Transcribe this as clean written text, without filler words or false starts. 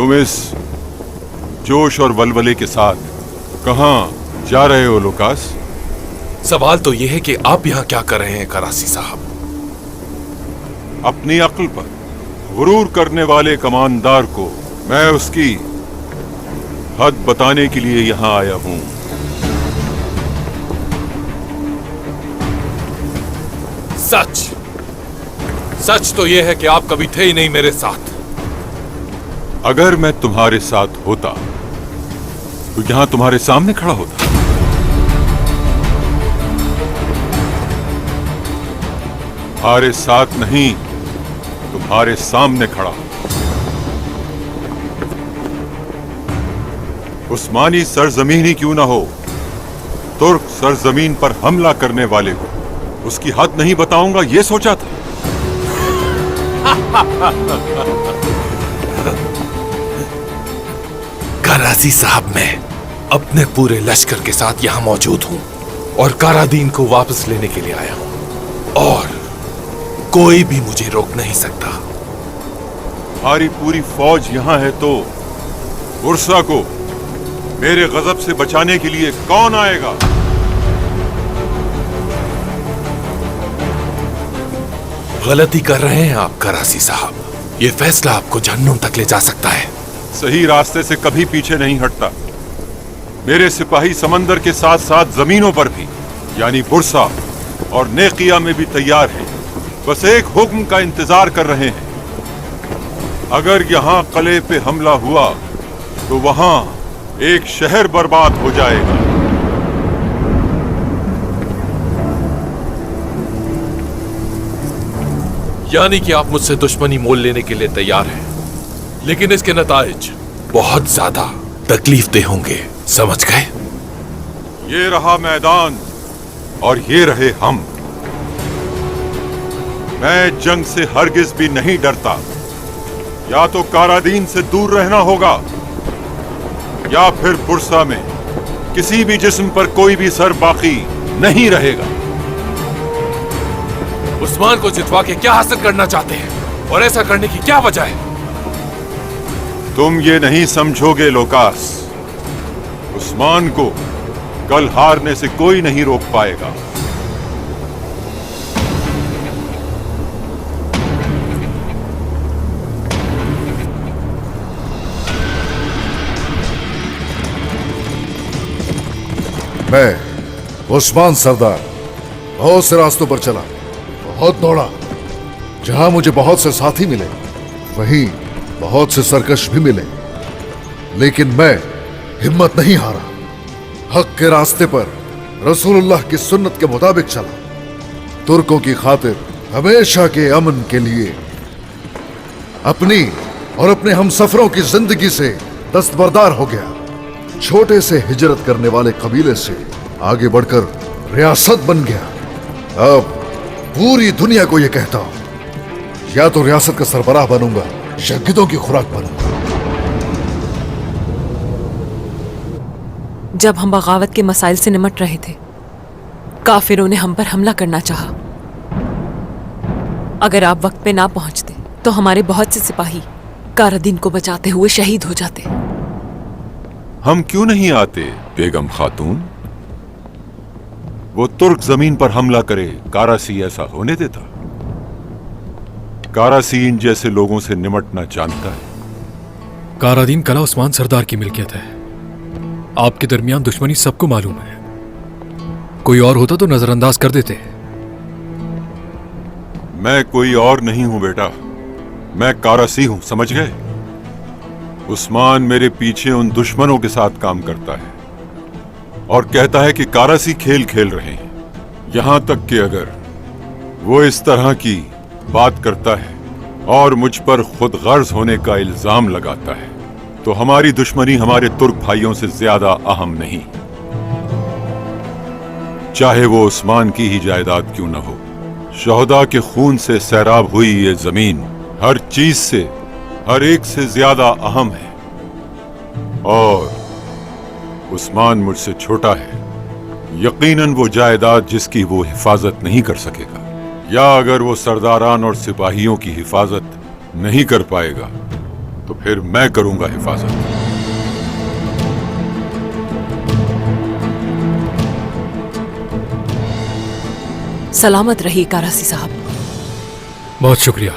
तुम इस जोश और वलवले के साथ कहां जा रहे हो लुकास? सवाल तो यह है कि आप यहां क्या कर रहे हैं करासी साहब? अपनी अक्ल पर गुरूर करने वाले कमानदार को मैं उसकी हद बताने के लिए यहां आया हूं। सच सच तो यह है कि आप कभी थे ही नहीं मेरे साथ। अगर मैं तुम्हारे साथ होता तो यहां तुम्हारे सामने खड़ा होता। तुम्हारे साथ नहीं, तुम्हारे सामने खड़ा हो। उस्मानी सरजमीन ही क्यों ना हो, तुर्क सरजमीन पर हमला करने वाले को उसकी हद नहीं बताऊंगा, यह सोचा था। करासी साहब, मैं अपने पूरे लश्कर के साथ यहां मौजूद हूं और कारादीन को वापस लेने के लिए आया हूं और कोई भी मुझे रोक नहीं सकता। हमारी पूरी फौज यहां है तो बुरसा को मेरे गजब से बचाने के लिए कौन आएगा? गलती कर रहे हैं आप करासी साहब। ये फैसला आपको जहन्नुम तक ले जा सकता है। सही रास्ते से कभी पीछे नहीं हटता। मेरे सिपाही समंदर के साथ साथ जमीनों पर भी, यानी बुरसा और नेकिया में भी तैयार हैं। बस एक हुक्म का इंतजार कर रहे हैं। अगर यहां किले पे हमला हुआ तो वहां एक शहर बर्बाद हो जाएगा। यानी कि आप मुझसे दुश्मनी मोल लेने के लिए तैयार हैं, लेकिन इसके नताइज बहुत ज्यादा तकलीफदेह होंगे, समझ गए? ये रहा मैदान और ये रहे हम। मैं जंग से हरगिज भी नहीं डरता। या तो कारादीन से दूर रहना होगा या फिर बुरसा में किसी भी जिस्म पर कोई भी सर बाकी नहीं रहेगा। उस्मान को जितवा के क्या हासिल करना चाहते हैं और ऐसा करने की क्या वजह है? तुम ये नहीं समझोगे लोकास। उस्मान को कल हारने से कोई नहीं रोक पाएगा। मैं उस्मान सरदार बहुत से रास्तों पर चला, बहुत दौड़ा। जहां मुझे बहुत से साथी मिले वहीं बहुत से सरकश भी मिले, लेकिन मैं हिम्मत नहीं हारा। हक के रास्ते पर रसूलुल्लाह की सुन्नत के मुताबिक चला। तुर्कों की खातिर हमेशा के अमन के लिए अपनी और अपने हमसफरों की जिंदगी से दस्तबरदार हो गया। छोटे से हिजरत करने वाले कबीले से आगे बढ़कर रियासत बन गया। अब पूरी दुनिया को यह कहता हूं, या तो रियासत का सरबराह बनूंगा या गिद्धों की खुराक बनूंगा। जब हम बगावत के मसाइल से निमट रहे थे, काफिरों ने हम पर हमला करना चाहा। अगर आप वक्त पे ना पहुंचते तो हमारे बहुत से सिपाही कारादीन को बचाते हुए शहीद हो जाते। हम क्यों नहीं आते बेगम खातून? वो तुर्क जमीन पर हमला करे, कारासी ऐसा होने देता? कारासी इन जैसे लोगों से निमटना जानता है। कारादीन कला उस्मान सरदार की मिल्कियत है। आपके दरमियान दुश्मनी सबको मालूम है। कोई और होता तो नजरअंदाज कर देते। मैं कोई और नहीं हूं बेटा, मैं कारासी हूं, समझ गए? उस्मान मेरे पीछे उन दुश्मनों के साथ काम करता है और कहता है कि कारासी खेल खेल रहे हैं। यहां तक कि अगर वो इस तरह की बात करता है और मुझ पर खुद गर्ज होने का इल्जाम लगाता है तो हमारी दुश्मनी हमारे तुर्क भाइयों से ज्यादा अहम नहीं, चाहे वो उस्मान की ही जायदाद क्यों न हो। शोहदा के खून से सैराब हुई ये जमीन हर चीज से, हर एक से ज्यादा अहम है। और उस्मान मुझसे छोटा है। यकीनन वो जायदाद जिसकी वो हिफाजत नहीं कर सकेगा, या अगर वो सरदारान और सिपाहियों की हिफाजत नहीं कर पाएगा तो फिर मैं करूंगा हिफाजत। सलामत रहिए कारासी साहब। बहुत शुक्रिया।